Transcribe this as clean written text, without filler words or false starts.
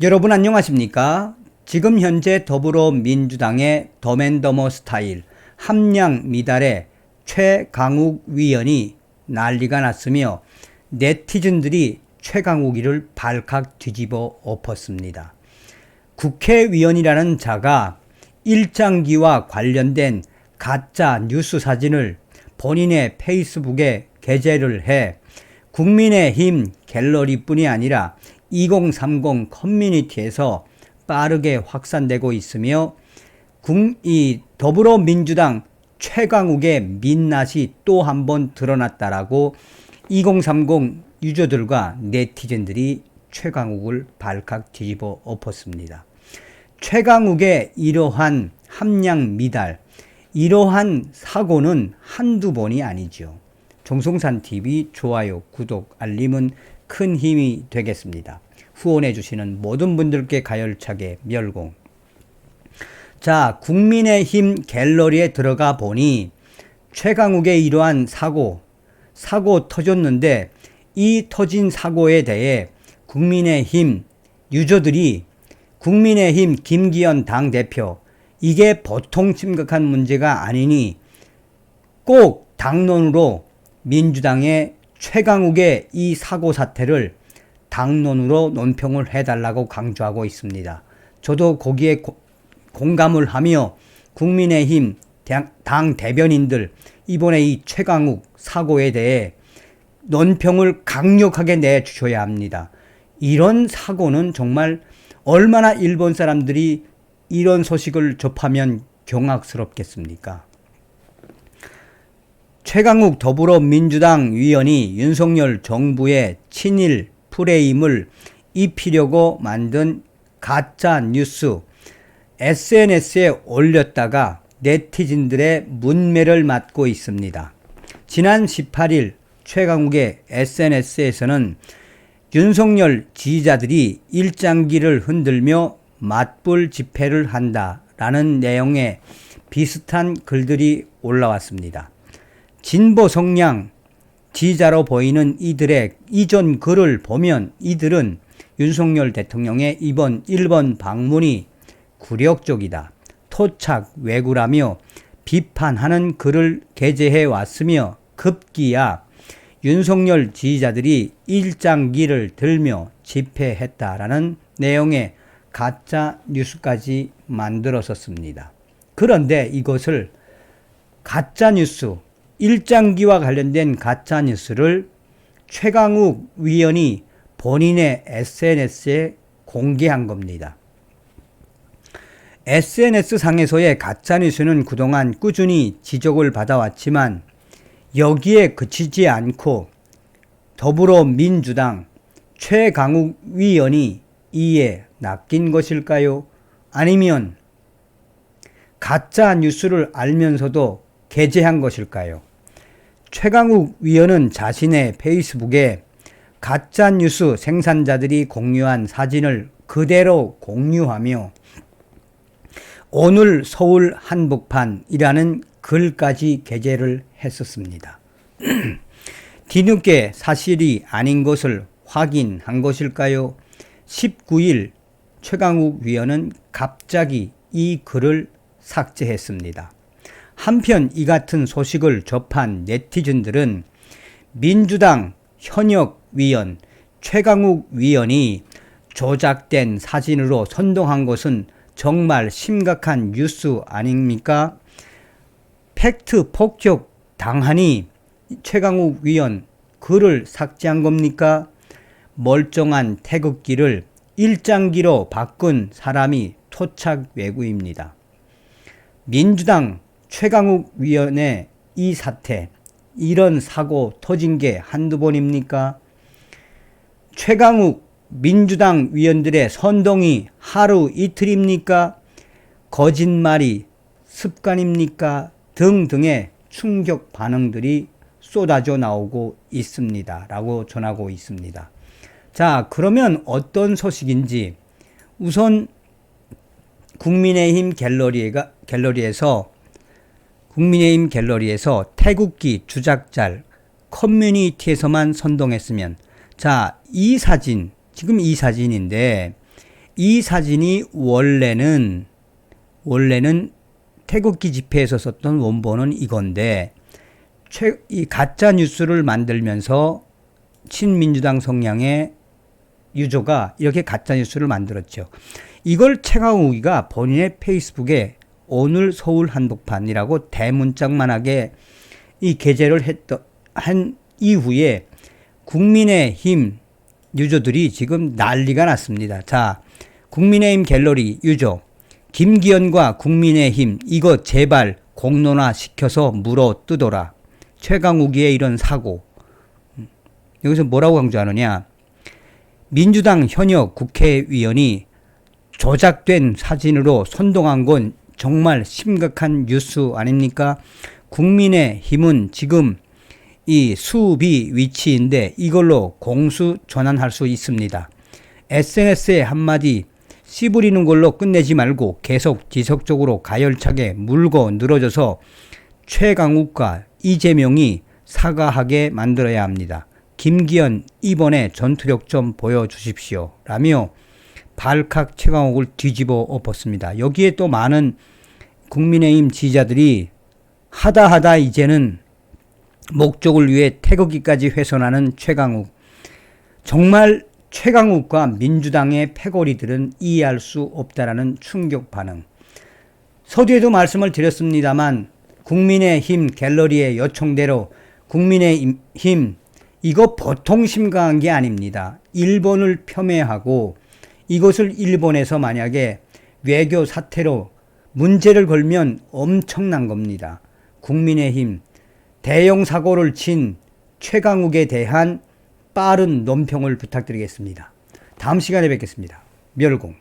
여러분 안녕하십니까? 지금 현재 더불어민주당의 더맨더머 스타일 함량 미달의 최강욱 위원이 난리가 났으며 네티즌들이 최강욱이를 발칵 뒤집어 엎었습니다. 국회의원이라는 자가 일장기와 관련된 가짜 뉴스 사진을 본인의 페이스북에 게재를 해 국민의힘 갤러리뿐이 아니라 2030 커뮤니티에서 빠르게 확산되고 있으며 이 더불어민주당 최강욱의 민낯이 또 한 번 드러났다라고 2030 유저들과 네티즌들이 최강욱을 발칵 뒤집어 엎었습니다. 최강욱의 이러한 함량 미달, 이러한 사고는 한두 번이 아니죠. 정성산TV 좋아요, 구독, 알림은 큰 힘이 되겠습니다. 후원해 주시는 모든 분들께 가열차게 멸공. 자, 국민의힘 갤러리에 들어가 보니 최강욱의 이러한 사고 터졌는데 이 터진 사고에 대해 국민의힘 유저들이 국민의힘 김기현 당대표 이게 보통 심각한 문제가 아니니 꼭 당론으로 민주당의 최강욱의 이 사고 사태를 당론으로 논평을 해달라고 강조하고 있습니다. 저도 거기에 공감을 하며 국민의힘 당 대변인들 이번에 이 최강욱 사고에 대해 논평을 강력하게 내주셔야 합니다. 이런 사고는 정말 얼마나 일본 사람들이 이런 소식을 접하면 경악스럽겠습니까? 최강욱 더불어민주당 위원이 윤석열 정부의 친일 프레임을 입히려고 만든 가짜 뉴스 SNS에 올렸다가 네티즌들의 문매를 맞고 있습니다. 지난 18일 최강욱의 SNS에서는 윤석열 지지자들이 일장기를 흔들며 맞불 집회를 한다라는 내용의 비슷한 글들이 올라왔습니다. 진보 성향 지지자로 보이는 이들의 이전 글을 보면 이들은 윤석열 대통령의 이번 일본 방문이 굴욕적이다, 토착 왜구라며 비판하는 글을 게재해 왔으며 급기야 윤석열 지지자들이 일장기를 들며 집회했다라는 내용의 가짜 뉴스까지 만들었었습니다. 그런데 이것을 가짜 뉴스, 일장기와 관련된 가짜 뉴스를 최강욱 위원이 본인의 SNS에 공개한 겁니다. SNS상에서의 가짜 뉴스는 그동안 꾸준히 지적을 받아왔지만 여기에 그치지 않고 더불어민주당 최강욱 위원이 이에 낚인 것일까요? 아니면 가짜 뉴스를 알면서도 게재한 것일까요? 최강욱 위원은 자신의 페이스북에 가짜 뉴스 생산자들이 공유한 사진을 그대로 공유하며 오늘 서울 한복판이라는 글까지 게재를 했었습니다. 뒤늦게 사실이 아닌 것을 확인한 것일까요? 19일 최강욱 위원은 갑자기 이 글을 삭제했습니다. 한편 이 같은 소식을 접한 네티즌들은 민주당 현역 위원 최강욱 위원이 조작된 사진으로 선동한 것은 정말 심각한 뉴스 아닙니까? 팩트 폭격 당하니 최강욱 위원 글을 삭제한 겁니까? 멀쩡한 태극기를 일장기로 바꾼 사람이 토착 왜구입니다. 민주당 최강욱 위원의 이 사태, 이런 사고 터진 게 한두 번입니까? 최강욱 민주당 위원들의 선동이 하루 이틀입니까? 거짓말이 습관입니까? 등등의 충격 반응들이 쏟아져 나오고 있습니다. 라고 전하고 있습니다. 자, 그러면 어떤 소식인지 우선 국민의힘 갤러리에서 태극기 주작잘 커뮤니티에서만 선동했으면, 자, 이 사진, 지금 이 사진인데 이 사진이 원래는 태극기 집회에서 썼던 원본은 이건데 이 가짜 뉴스를 만들면서 친민주당 성향의 유저가 이렇게 가짜 뉴스를 만들었죠. 이걸 최강욱이가 본인의 페이스북에 오늘 서울 한복판이라고 대문짝만하게 이 게재를 한 이후에 국민의힘 유저들이 지금 난리가 났습니다. 자, 국민의힘 갤러리 유저 김기현과 국민의힘 이거 제발 공론화 시켜서 물어 뜯어라. 최강욱이의 이런 사고. 여기서 뭐라고 강조하느냐. 민주당 현역 국회의원이 조작된 사진으로 선동한 건 정말 심각한 뉴스 아닙니까? 국민의힘은 지금 이 수비 위치인데 이걸로 공수 전환할 수 있습니다. SNS에 한마디 씨부리는 걸로 끝내지 말고 계속 지속적으로 가열차게 물고 늘어져서 최강욱과 이재명이 사과하게 만들어야 합니다. 김기현 이번에 전투력 좀 보여주십시오. 라며 발칵 최강욱을 뒤집어 엎었습니다. 여기에 또 많은 국민의힘 지지자들이 하다 이제는 목적을 위해 태극기까지 훼손하는 최강욱. 정말 최강욱과 민주당의 패거리들은 이해할 수 없다라는 충격 반응. 서두에도 말씀을 드렸습니다만 국민의힘 갤러리의 요청대로 국민의힘 이거 보통 심각한 게 아닙니다. 일본을 폄훼하고 이것을 일본에서 만약에 외교 사태로 문제를 걸면 엄청난 겁니다. 국민의힘 대형 사고를 친 최강욱에 대한 빠른 논평을 부탁드리겠습니다. 다음 시간에 뵙겠습니다. 멸공.